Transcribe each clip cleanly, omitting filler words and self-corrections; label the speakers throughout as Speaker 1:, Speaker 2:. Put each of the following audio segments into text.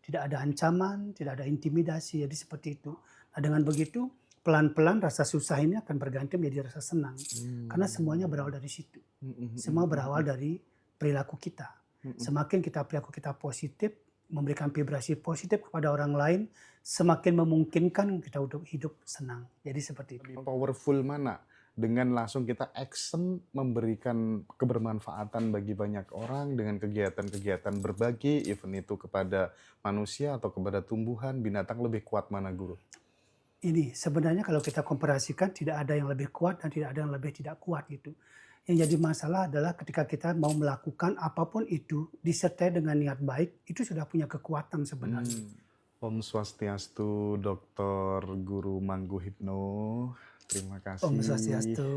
Speaker 1: tidak ada ancaman, tidak ada intimidasi, jadi seperti itu. Nah dengan begitu, pelan-pelan rasa susah ini akan berganti menjadi rasa senang, karena semuanya berawal
Speaker 2: Mmm.
Speaker 1: dari situ.
Speaker 2: Mhm
Speaker 1: Semua
Speaker 2: mhm
Speaker 1: berawal
Speaker 2: mhm
Speaker 1: dari perilaku kita.
Speaker 2: mhm.
Speaker 1: Semakin perilaku kita positif, memberikan vibrasi positif kepada orang lain, semakin memungkinkan kita untuk hidup senang. Jadi seperti itu.
Speaker 2: Lebih powerful mana? Dengan langsung kita action memberikan kebermanfaatan bagi banyak orang dengan kegiatan-kegiatan berbagi, event itu kepada manusia atau kepada tumbuhan, binatang lebih kuat mana, Guru?
Speaker 1: Ini sebenarnya kalau kita komparasikan tidak ada yang lebih kuat dan tidak ada yang lebih tidak kuat gitu. Yang jadi masalah adalah ketika kita mau melakukan apapun itu disertai dengan niat baik, itu sudah punya kekuatan sebenarnya.
Speaker 2: Mmm. Om Swastiastu, Dokter Guru Mangguhipno. Terima
Speaker 1: Om
Speaker 2: kasih
Speaker 1: Swastiastu.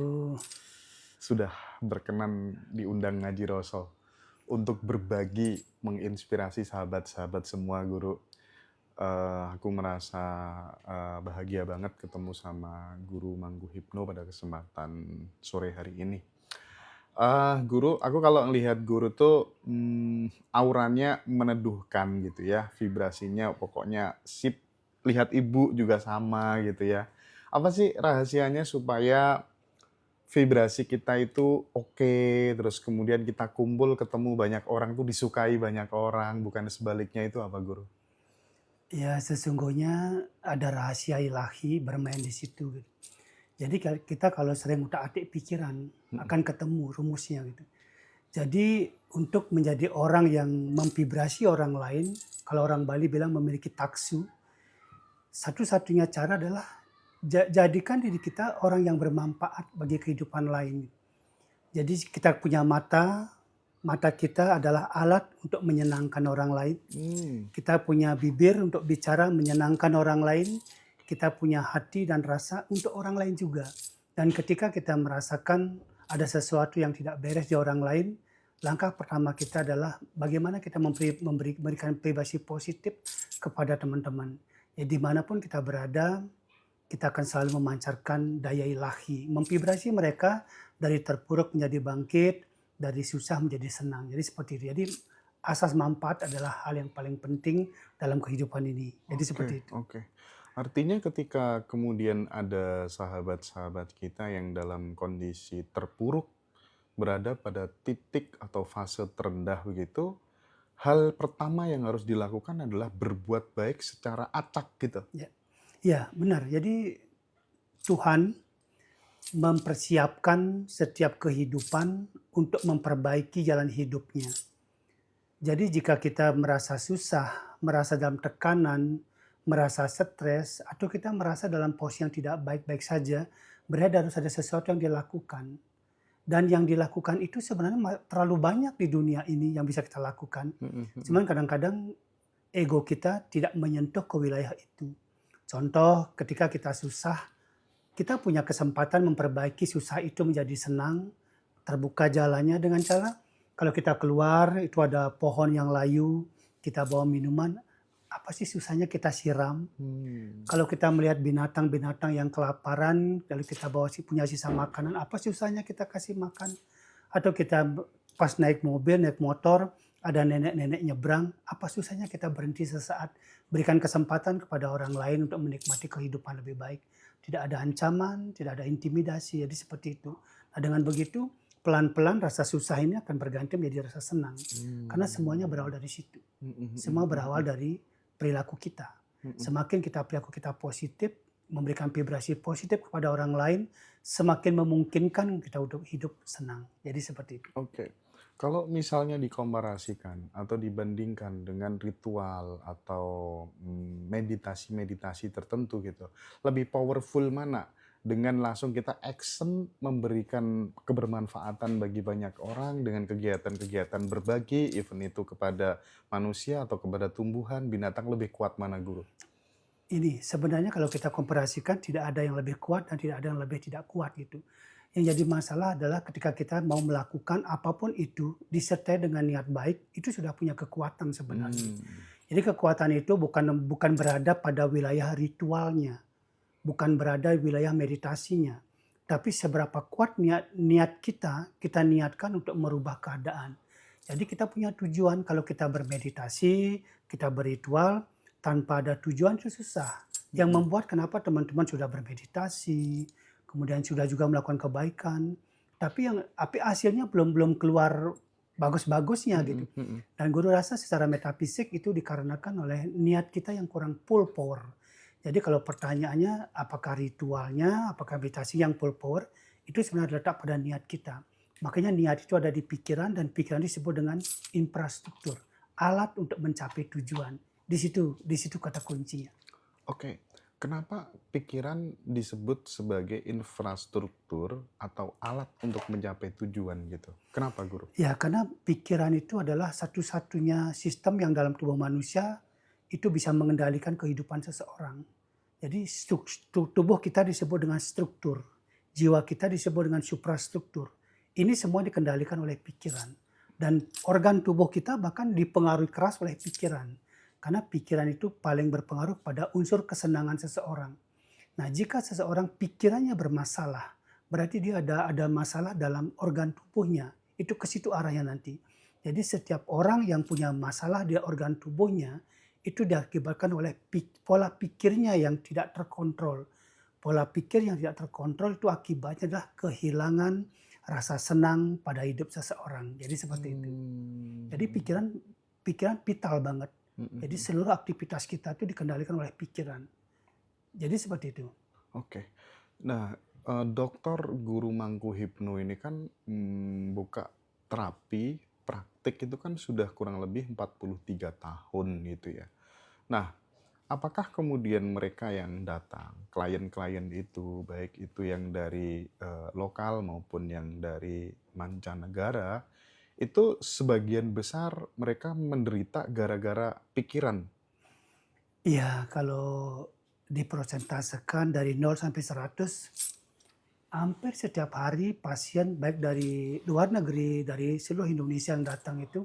Speaker 2: sudah berkenan diundang ngaji Rasul untuk berbagi, menginspirasi sahabat-sahabat semua, Guru. Aku merasa, bahagia banget ketemu sama Guru Mangguhipno pada kesempatan sore hari ini. Guru, aku kalau ngelihat Guru tuh, auranya meneduhkan gitu ya, vibrasinya pokoknya sip, lihat Ibu juga sama gitu ya. Apa sih rahasianya supaya vibrasi kita itu oke, terus kemudian kita kumpul ketemu banyak orang tuh disukai banyak orang, bukan sebaliknya itu apa, Guru?
Speaker 1: Ya sesungguhnya ada rahasia ilahi bermain di situ gitu. Jadi kita kalau sering utak-atik pikiran
Speaker 2: Mhm.
Speaker 1: akan ketemu rumusnya gitu. Jadi untuk menjadi orang yang memvibrasi orang lain, kalau orang Bali bilang memiliki taksu, satu-satunya cara adalah jadikan diri kita orang yang bermanfaat bagi kehidupan lain. Jadi kita punya mata, mata kita adalah alat untuk menyenangkan orang lain.
Speaker 2: Mmm.
Speaker 1: Kita punya bibir untuk bicara menyenangkan orang lain. Kita punya hati dan rasa untuk orang lain juga. Dan ketika kita merasakan ada sesuatu yang tidak beres di orang lain, langkah pertama kita adalah bagaimana kita memberikan privasi positif kepada teman-teman. Ya, dimanapun kita berada, kita akan selalu memancarkan daya ilahi, memvibrasi mereka dari terpuruk menjadi bangkit, dari susah menjadi senang. Jadi seperti itu. Jadi asas manfaat adalah hal yang paling penting dalam kehidupan ini. Jadi seperti
Speaker 2: Oke
Speaker 1: itu.
Speaker 2: oke. Artinya ketika kemudian ada sahabat-sahabat kita yang dalam kondisi terpuruk, berada pada titik atau fase terendah begitu, hal pertama yang harus dilakukan adalah berbuat baik secara acak gitu?
Speaker 1: Ya, ya benar. Jadi Tuhan mempersiapkan setiap kehidupan untuk memperbaiki jalan hidupnya. Jadi jika kita merasa susah, merasa dalam tekanan, merasa stres, atau kita merasa dalam posisi yang tidak baik-baik saja, berarti harus ada sesuatu yang dilakukan. Dan yang dilakukan itu sebenarnya terlalu banyak di dunia ini yang bisa kita lakukan.
Speaker 2: Mhm mhm.
Speaker 1: Cuman kadang-kadang ego kita tidak menyentuh ke wilayah itu. Contoh ketika kita susah, kita punya kesempatan memperbaiki susah itu menjadi senang, terbuka jalannya dengan cara kalau kita keluar itu ada pohon yang layu, kita bawa minuman, apa sih susahnya kita siram.
Speaker 2: Mmm.
Speaker 1: Kalau kita melihat binatang-binatang yang kelaparan, lalu kita bawa punya sisa makanan, apa susahnya kita kasih makan. Atau kita pas naik mobil, naik motor, ada nenek-nenek nyebrang, apa susahnya kita berhenti sesaat, berikan kesempatan kepada orang lain untuk menikmati kehidupan lebih baik. Tidak ada ancaman, tidak ada intimidasi, jadi seperti itu. Nah dengan begitu, pelan-pelan rasa susah ini akan berganti menjadi rasa senang. Karena semuanya berawal
Speaker 2: Mmm.
Speaker 1: dari situ.
Speaker 2: Mhm
Speaker 1: Semua
Speaker 2: mhm
Speaker 1: berawal
Speaker 2: mhm.
Speaker 1: dari perilaku kita.
Speaker 2: Mhm.
Speaker 1: Semakin perilaku kita positif, memberikan vibrasi positif kepada orang lain, semakin memungkinkan kita untuk hidup senang. Jadi seperti itu.
Speaker 2: Oke. Kalau misalnya dikomparasikan atau dibandingkan dengan ritual atau, meditasi-meditasi tertentu gitu, lebih powerful mana? Dengan langsung kita action memberikan kebermanfaatan bagi banyak orang dengan kegiatan-kegiatan berbagi, event itu kepada manusia atau kepada tumbuhan, binatang lebih kuat mana, Guru?
Speaker 1: Ini sebenarnya kalau kita komparasikan tidak ada yang lebih kuat dan tidak ada yang lebih tidak kuat gitu. Yang jadi masalah adalah ketika kita mau melakukan apapun itu disertai dengan niat baik, itu sudah punya kekuatan sebenarnya.
Speaker 2: Mmm.
Speaker 1: Jadi kekuatan itu bukan bukan berada pada wilayah ritualnya, bukan berada di wilayah meditasinya, tapi seberapa kuat niat niat kita, kita niatkan untuk merubah keadaan. Jadi kita punya tujuan, kalau kita bermeditasi, kita berritual, tanpa ada tujuan itu susah. Yang
Speaker 2: Mhm.
Speaker 1: membuat kenapa teman-teman sudah bermeditasi, kemudian sudah juga melakukan kebaikan, tapi hasilnya belum belum keluar bagus-bagusnya gitu.
Speaker 2: Mhm mhm.
Speaker 1: Dan guru rasa secara metafisik itu dikarenakan oleh niat kita yang kurang full power. Jadi kalau pertanyaannya apakah ritualnya, apakah meditasi yang full power, itu sebenarnya letak pada niat kita. Makanya niat itu ada di pikiran dan pikiran disebut dengan infrastruktur, alat untuk mencapai tujuan. Di situ kata kuncinya.
Speaker 2: Oke, kenapa pikiran disebut sebagai infrastruktur atau alat untuk mencapai tujuan gitu? Kenapa, Guru?
Speaker 1: Ya, karena pikiran itu adalah satu-satunya sistem yang dalam tubuh manusia itu bisa mengendalikan kehidupan seseorang. Jadi tubuh kita disebut dengan struktur, jiwa kita disebut dengan suprastruktur. Ini semua dikendalikan oleh pikiran. Dan organ tubuh kita bahkan dipengaruhi keras oleh pikiran. Karena pikiran itu paling berpengaruh pada unsur kesenangan seseorang. Nah, jika seseorang pikirannya bermasalah, berarti dia ada masalah dalam organ tubuhnya. Itu ke situ arahnya nanti. Jadi setiap orang yang punya masalah di organ tubuhnya, itu diakibatkan oleh pola pikirnya yang tidak terkontrol. Pola pikir yang tidak terkontrol itu akibatnya adalah kehilangan rasa senang pada hidup seseorang. Jadi seperti itu. Jadi
Speaker 2: Mmm.
Speaker 1: pikiran pikiran vital banget.
Speaker 2: Mhm
Speaker 1: Jadi
Speaker 2: mhm.
Speaker 1: seluruh aktivitas kita itu dikendalikan oleh pikiran. Jadi seperti itu.
Speaker 2: Oke. Nah, Dokter Guru Mangkuhipno ini kan, buka terapi praktik itu kan sudah kurang lebih 43 tahun gitu ya. Nah, apakah kemudian mereka yang datang, klien-klien itu, baik itu yang dari, lokal maupun yang dari mancanegara, itu sebagian besar mereka menderita gara-gara pikiran?
Speaker 1: Iya, kalau dipersentasekan dari 0 sampai 100, hampir setiap hari pasien baik dari luar negeri, dari seluruh Indonesia yang datang itu,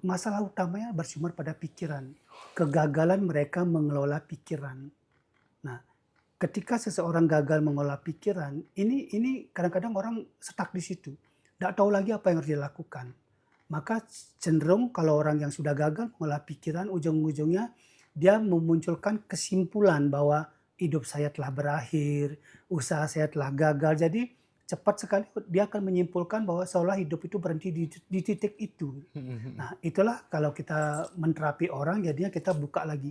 Speaker 1: masalah utamanya bersumber pada pikiran. Kegagalan mereka mengelola pikiran. Nah, ketika seseorang gagal mengelola pikiran, ini kadang-kadang orang stuck di situ. Nggak tahu lagi apa yang harus dilakukan. Maka cenderung kalau orang yang sudah gagal mengolah pikiran, ujung-ujungnya dia memunculkan kesimpulan bahwa hidup saya telah berakhir, usaha saya telah gagal. Jadi cepat sekali dia akan menyimpulkan bahwa seolah hidup itu berhenti di titik itu.
Speaker 2: Mhm mhm.
Speaker 1: Nah, itulah kalau kita menterapi orang jadinya kita buka lagi.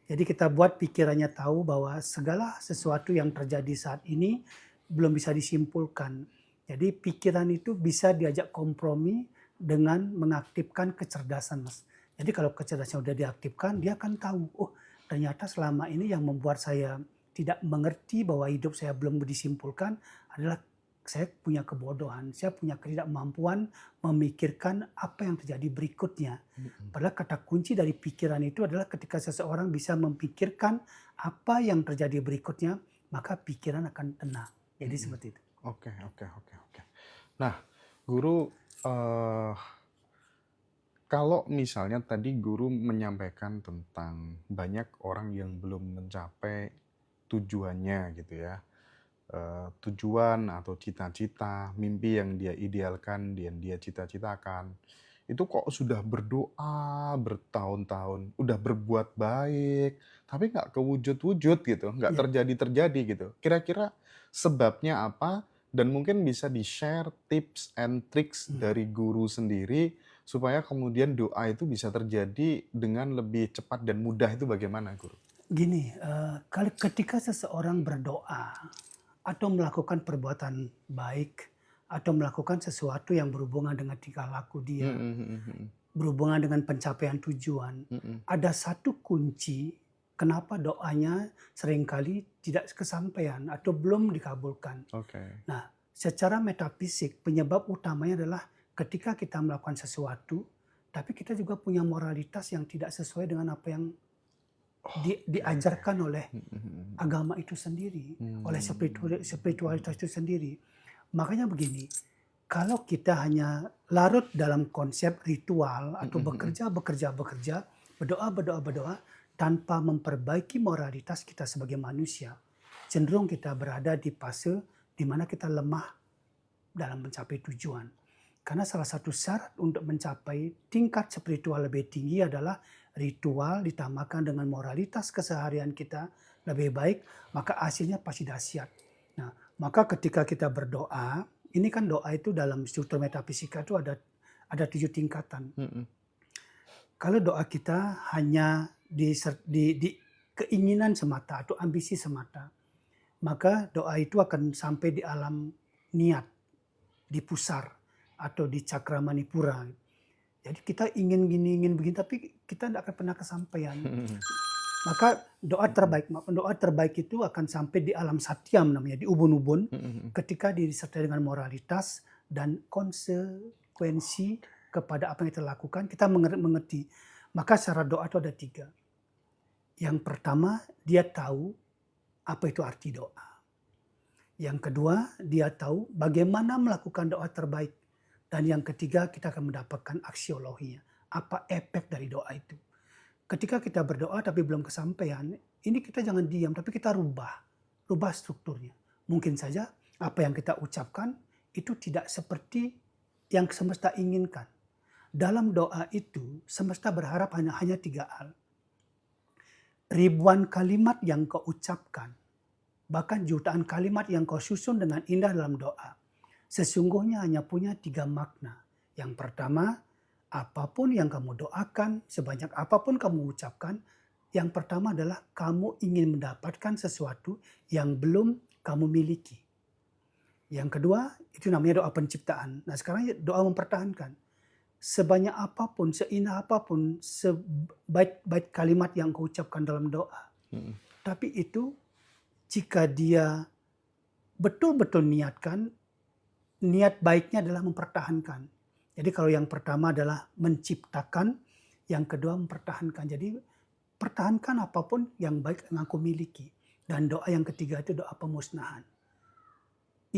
Speaker 1: Jadi kita buat pikirannya tahu bahwa segala sesuatu yang terjadi saat ini belum bisa disimpulkan. Jadi pikiran itu bisa diajak kompromi dengan mengaktifkan kecerdasan, Mas. Jadi kalau kecerdasan sudah diaktifkan, dia akan tahu, oh ternyata selama ini yang membuat saya tidak mengerti bahwa hidup saya belum disimpulkan adalah saya punya kebodohan, saya punya ketidakmampuan memikirkan apa yang terjadi berikutnya.
Speaker 2: Mhm.
Speaker 1: Padahal kata kunci dari pikiran itu adalah ketika seseorang bisa memikirkan apa yang terjadi berikutnya, maka pikiran akan tenang. Jadi
Speaker 2: Mhm.
Speaker 1: seperti itu.
Speaker 2: Oke oke oke oke. Nah, Guru, eee, kalau misalnya tadi Guru menyampaikan tentang banyak orang yang belum mencapai tujuannya gitu ya, tujuan atau cita-cita, mimpi yang dia idealkan, yang dia cita-citakan, itu kok sudah berdoa bertahun-tahun, udah berbuat baik, tapi nggak kewujud-wujud gitu, nggak
Speaker 1: Ya,
Speaker 2: terjadi-terjadi gitu. Kira-kira sebabnya apa? Dan mungkin bisa di-share tips and tricks
Speaker 1: hmm.
Speaker 2: dari Guru sendiri, supaya kemudian doa itu bisa terjadi dengan lebih cepat dan mudah itu bagaimana, Guru?
Speaker 1: Gini, ketika seseorang berdoa atau melakukan perbuatan baik atau melakukan sesuatu yang berhubungan dengan tingkah laku dia,
Speaker 2: Mhm mhm mhm.
Speaker 1: berhubungan dengan pencapaian tujuan,
Speaker 2: Mhm.
Speaker 1: ada satu kunci kenapa doanya seringkali tidak kesampaian atau belum dikabulkan.
Speaker 2: Oke.
Speaker 1: Nah, secara metafisik penyebab utamanya adalah ketika kita melakukan sesuatu, tapi kita juga punya moralitas yang tidak sesuai dengan apa yang
Speaker 2: Oke.
Speaker 1: diajarkan oleh
Speaker 2: Mhm mhm mhm.
Speaker 1: agama itu sendiri, oleh
Speaker 2: Mmm.
Speaker 1: spiritualitas itu sendiri. Makanya begini, kalau kita hanya larut dalam konsep ritual atau
Speaker 2: Mhm mhm.
Speaker 1: bekerja, berdoa, berdoa, berdoa, tanpa memperbaiki moralitas kita sebagai manusia, cenderung kita berada di fase di mana kita lemah dalam mencapai tujuan. Karena salah satu syarat untuk mencapai tingkat spiritual lebih tinggi adalah ritual ditambahkan dengan moralitas keseharian kita lebih baik, maka hasilnya pasti dahsyat. Nah, maka ketika kita berdoa, ini kan doa itu dalam struktur metafisika itu ada 7 tingkatan.
Speaker 2: Mhm.
Speaker 1: Kalau doa kita hanya di keinginan semata atau ambisi semata, maka doa itu akan sampai di alam niat, di pusar atau di cakra manipura. Jadi kita ingin gini, ingin begini, tapi kita tidak akan pernah kesampaian. Maka doa terbaik itu akan sampai di alam satyam namanya, di ubun-ubun, ketika disertai dengan moralitas dan konsekuensi kepada apa yang kita lakukan, kita mengerti. Maka syarat doa itu ada 3. Yang pertama, dia tahu apa itu arti doa. Yang kedua, dia tahu bagaimana melakukan doa terbaik. Dan yang ketiga, kita akan mendapatkan aksiologinya. Apa efek dari doa itu. Ketika kita berdoa tapi belum kesampaian, ini kita jangan diam, tapi kita rubah strukturnya. Mungkin saja apa yang kita ucapkan itu tidak seperti yang semesta inginkan. Dalam doa itu, semesta berharap hanya 3 hal. Ribuan kalimat yang kau ucapkan, bahkan jutaan kalimat yang kau susun dengan indah dalam doa, sesungguhnya hanya punya 3 makna. Yang pertama, apapun yang kamu doakan, sebanyak apapun kamu ucapkan, yang pertama adalah kamu ingin mendapatkan sesuatu yang belum kamu miliki. Yang kedua, itu namanya doa penciptaan. Nah sekarang doa mempertahankan. Sebanyak apapun, seindah apapun, sebaik-baik kalimat yang kau ucapkan dalam doa. Tapi itu jika dia betul-betul niatkan, niat baiknya adalah mempertahankan. Jadi kalau yang pertama adalah menciptakan, yang kedua mempertahankan. Jadi pertahankan apapun yang baik yang aku miliki. Dan doa yang ketiga itu doa pemusnahan.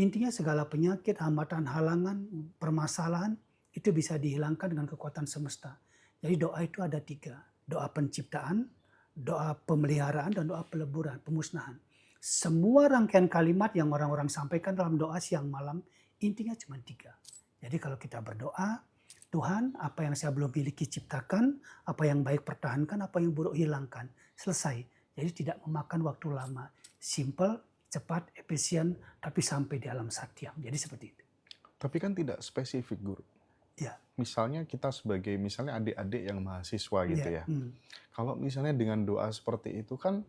Speaker 1: Intinya segala penyakit, hambatan, halangan, permasalahan itu bisa dihilangkan dengan kekuatan semesta. Jadi doa itu ada 3. Doa penciptaan, doa pemeliharaan, dan doa peleburan, pemusnahan. Semua rangkaian kalimat yang orang-orang sampaikan dalam doa siang malam, intinya cuma 3. Jadi kalau kita berdoa, Tuhan apa yang saya belum miliki ciptakan, apa yang baik pertahankan, apa yang buruk hilangkan. Selesai. Jadi tidak memakan waktu lama. Simple, cepat, efisien, tapi sampai di alam satyam. Jadi seperti itu.
Speaker 2: Tapi kan tidak spesifik, Guru.
Speaker 1: Ya.
Speaker 2: Misalnya kita sebagai misalnya adik-adik yang mahasiswa gitu ya. Kalau misalnya dengan doa seperti itu kan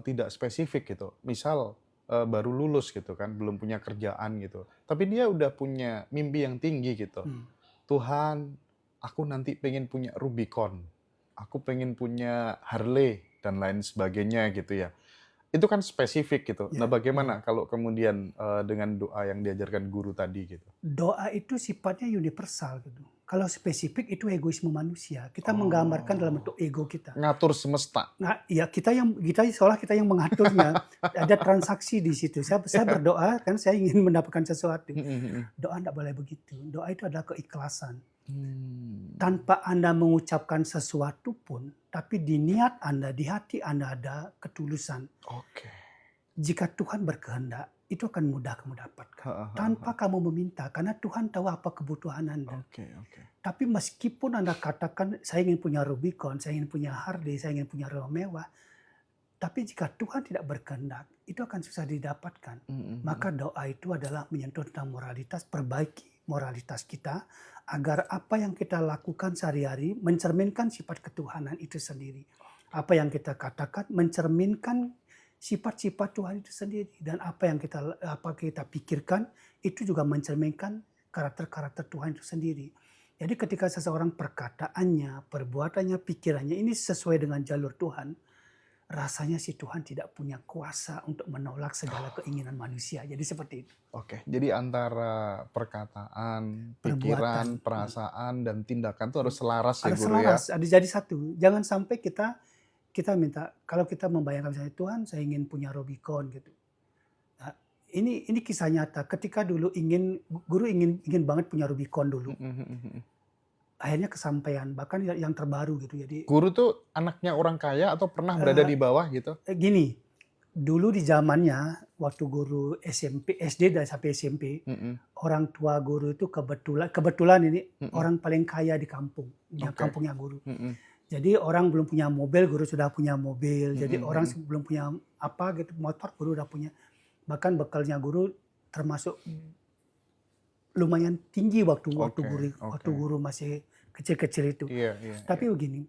Speaker 2: tidak spesifik gitu. Misal baru lulus gitu kan, belum punya kerjaan gitu. Tapi dia udah punya mimpi yang tinggi gitu. Tuhan, aku nanti pengen punya Rubicon. Aku pengen punya Harley dan lain sebagainya gitu ya. Itu kan spesifik gitu. Nah bagaimana kalau kemudian dengan doa yang diajarkan guru tadi gitu?
Speaker 1: Doa itu sifatnya universal gitu. Kalau spesifik itu egoisme manusia. Kita menggambarkan dalam bentuk ego kita.
Speaker 2: Ngatur semesta.
Speaker 1: Nah, ya kita seolah kita yang mengaturnya. Ada transaksi di situ. Saya berdoa kan saya ingin mendapatkan sesuatu. Doa tidak boleh begitu. Doa itu adalah keikhlasan. Tanpa Anda mengucapkan sesuatu pun, tapi di niat Anda, di hati Anda ada ketulusan.
Speaker 2: Oke.
Speaker 1: Jika Tuhan berkehendak, itu akan mudah kamu dapatkan. Tanpa kamu meminta, karena Tuhan tahu apa kebutuhan Anda. Tapi meskipun Anda katakan, saya ingin punya Rubicon, saya ingin punya Harley, saya ingin punya rumah mewah, tapi jika Tuhan tidak berkehendak, itu akan susah didapatkan. Maka doa itu adalah menyentuh tentang moralitas, perbaiki moralitas kita, agar apa yang kita lakukan sehari-hari mencerminkan sifat ketuhanan itu sendiri. Apa yang kita katakan mencerminkan sifat-sifat Tuhan itu sendiri, dan apa yang kita pikirkan itu juga mencerminkan karakter-karakter Tuhan itu sendiri. Jadi ketika seseorang perkataannya, perbuatannya, pikirannya ini sesuai dengan jalur Tuhan, rasanya si Tuhan tidak punya kuasa untuk menolak segala keinginan manusia. Jadi seperti itu.
Speaker 2: Oke, jadi antara perkataan, pikiran, perasaan, dan tindakan itu harus selaras ya, Guru ya?
Speaker 1: Harus selaras, ada jadi satu. Jangan sampai kita minta, kalau kita membayangkan misalnya, Tuhan saya ingin punya Rubicon gitu. Nah, ini kisah nyata. Ketika dulu guru ingin banget punya Rubicon dulu. Akhirnya kesampaian, bahkan yang terbaru gitu. Jadi
Speaker 2: guru tuh anaknya orang kaya atau pernah berada di bawah gitu?
Speaker 1: Gini, dulu di zamannya waktu guru SMP, SD dan sampai SMP, orang tua guru itu kebetulan ini orang paling kaya di kampung, yang
Speaker 2: Oke.
Speaker 1: kampungnya guru.
Speaker 2: Mhm.
Speaker 1: Jadi orang belum punya mobil, guru sudah punya mobil. Jadi
Speaker 2: Mhm,
Speaker 1: orang
Speaker 2: mhm.
Speaker 1: belum punya apa gitu, motor, guru udah punya. Bahkan bekalnya guru termasuk lumayan tinggi waktu
Speaker 2: Oke,
Speaker 1: waktu
Speaker 2: oke.
Speaker 1: guru masih kecil-kecil itu.
Speaker 2: Iya, iya,
Speaker 1: Tapi
Speaker 2: iya.
Speaker 1: begini,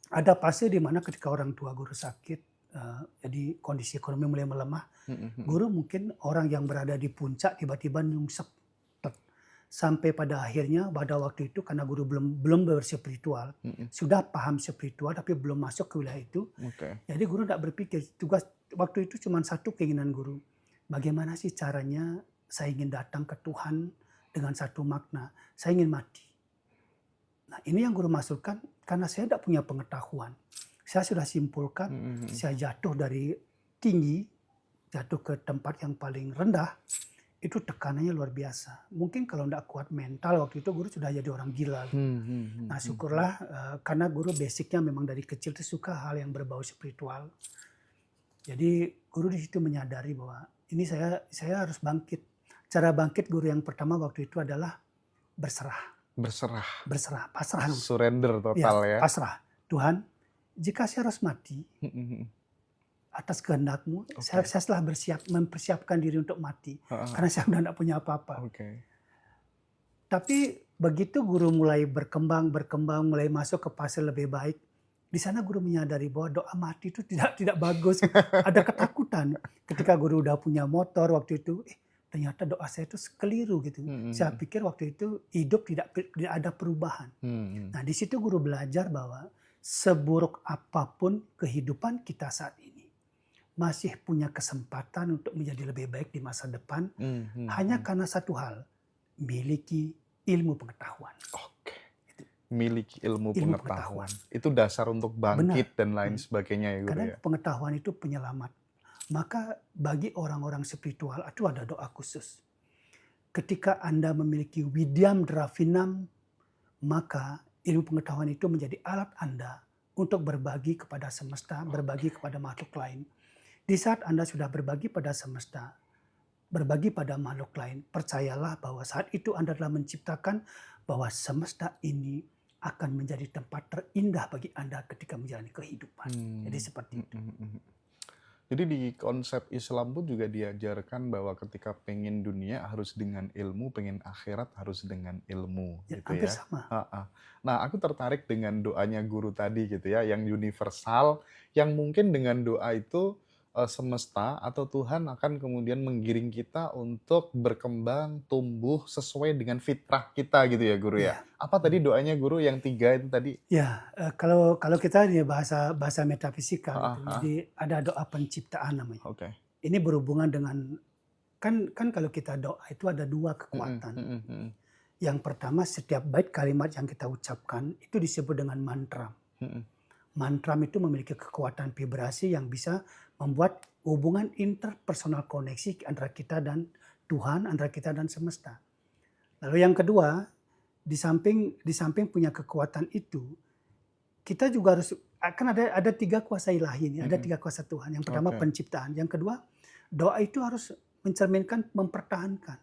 Speaker 1: ada fase di mana ketika orang tua guru sakit, jadi kondisi ekonomi mulai melemah,
Speaker 2: Mhm, mhm.
Speaker 1: guru mungkin orang yang berada di puncak tiba-tiba nyungsep. Tek. Sampai pada akhirnya pada waktu itu karena guru belum berspiritual,
Speaker 2: Mhm.
Speaker 1: sudah paham spiritual tapi belum masuk ke wilayah itu,
Speaker 2: Oke.
Speaker 1: jadi guru tidak berpikir, tugas waktu itu cuma satu keinginan guru, bagaimana sih caranya saya ingin datang ke Tuhan dengan satu makna, saya ingin mati. Nah ini yang guru masukkan karena saya tidak punya pengetahuan. Saya sudah simpulkan,
Speaker 2: Mhm, mhm.
Speaker 1: saya jatuh dari tinggi, jatuh ke tempat yang paling rendah, itu tekanannya luar biasa. Mungkin kalau tidak kuat mental waktu itu guru sudah jadi orang gila. Nah syukurlah karena guru basicnya memang dari kecil itu suka hal yang berbau spiritual. Jadi guru di situ menyadari bahwa ini saya harus bangkit. Cara bangkit guru yang pertama waktu itu adalah berserah,
Speaker 2: Berserah,
Speaker 1: pasrah.
Speaker 2: surrender
Speaker 1: Ya,
Speaker 2: total ya.
Speaker 1: pasrah. Tuhan, jika saya harus mati
Speaker 2: Mhm, mhm.
Speaker 1: atas kehendak-Mu, saya
Speaker 2: Oke.
Speaker 1: telah mempersiapkan diri untuk mati.
Speaker 2: Heeh.
Speaker 1: Karena saya sudah tidak punya apa-apa.
Speaker 2: Oke.
Speaker 1: Tapi begitu guru mulai berkembang, mulai masuk ke fase lebih baik, di sana guru menyadari bahwa doa mati itu tidak bagus. Ada ketakutan. Ketika guru udah punya motor waktu itu, ternyata doa saya itu keliru gitu.
Speaker 2: Mhm,
Speaker 1: Saya
Speaker 2: mhm.
Speaker 1: pikir waktu itu hidup tidak ada perubahan.
Speaker 2: Mhm.
Speaker 1: Nah, di situ guru belajar bahwa seburuk apapun kehidupan kita saat ini, masih punya kesempatan untuk menjadi lebih baik di masa depan,
Speaker 2: Mhm,
Speaker 1: hanya
Speaker 2: mhm.
Speaker 1: karena satu hal, miliki ilmu pengetahuan.
Speaker 2: Oke. Miliki ilmu
Speaker 1: Ilmu
Speaker 2: pengetahuan.
Speaker 1: pengetahuan.
Speaker 2: Itu dasar untuk
Speaker 1: Benar.
Speaker 2: bangkit dan lain sebagainya ya guru
Speaker 1: Karena
Speaker 2: ya.
Speaker 1: pengetahuan itu penyelamat. Maka bagi orang-orang spiritual itu ada doa khusus. Ketika Anda memiliki widyam dravinam, maka ilmu pengetahuan itu menjadi alat Anda untuk berbagi kepada semesta, berbagi kepada makhluk lain. Di saat Anda sudah berbagi pada semesta, berbagi pada makhluk lain, percayalah bahwa saat itu Anda telah menciptakan bahwa semesta ini akan menjadi tempat terindah bagi Anda ketika menjalani kehidupan. Jadi seperti itu.
Speaker 2: Mhm, mhm. Jadi di konsep Islam pun juga diajarkan bahwa ketika pengen dunia harus dengan ilmu, pengen akhirat harus dengan ilmu
Speaker 1: Ya,
Speaker 2: gitu
Speaker 1: hampir
Speaker 2: ya.
Speaker 1: sama.
Speaker 2: Heeh. Nah, aku tertarik dengan doanya guru tadi gitu ya, yang universal, yang mungkin dengan doa itu semesta atau Tuhan akan kemudian menggiring kita untuk berkembang, tumbuh sesuai dengan fitrah kita gitu ya guru ya.
Speaker 1: Iya.
Speaker 2: Apa tadi doanya guru yang 3 itu tadi?
Speaker 1: Ya, kalau kita di bahasa metafisika
Speaker 2: Heeh,
Speaker 1: gitu.
Speaker 2: heeh.
Speaker 1: Jadi ada doa penciptaan namanya.
Speaker 2: Oke.
Speaker 1: Ini berhubungan dengan kan kalau kita doa itu ada dua
Speaker 2: Mhm,
Speaker 1: kekuatan.
Speaker 2: mhm, mhm.
Speaker 1: Yang pertama setiap bait kalimat yang kita ucapkan itu disebut dengan mantra.
Speaker 2: Mhm.
Speaker 1: Mantra itu memiliki kekuatan vibrasi yang bisa membuat hubungan interpersonal koneksi antara kita dan Tuhan, antara kita dan semesta. Lalu yang kedua, di samping punya kekuatan itu, kita juga harus akan ada 3 kuasa ilahi ini, ada 3 kuasa Tuhan. Yang pertama
Speaker 2: Oke.
Speaker 1: penciptaan, yang kedua doa itu harus mencerminkan mempertahankan.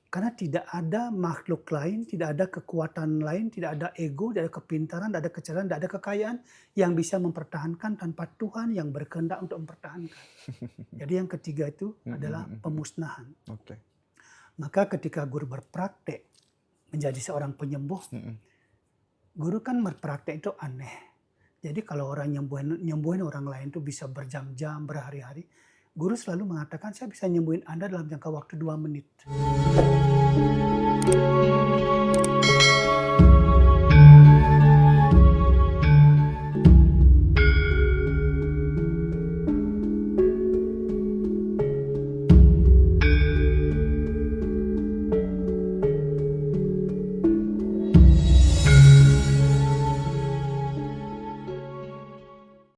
Speaker 1: Karena tidak ada makhluk lain, tidak ada kekuatan lain, tidak ada ego, tidak ada kepintaran, tidak ada kecerahan, tidak ada kekayaan yang bisa mempertahankan tanpa Tuhan yang berkehendak untuk mempertahankan. Jadi yang ketiga itu adalah pemusnahan.
Speaker 2: Oke.
Speaker 1: Maka ketika guru berpraktek menjadi seorang penyembuh,
Speaker 2: Mhm.
Speaker 1: guru kan berpraktek itu aneh. Jadi kalau orang nyembuhin orang lain itu bisa berjam-jam, berhari-hari. Guru selalu mengatakan saya bisa nyembuhin Anda dalam jangka waktu 2 menit.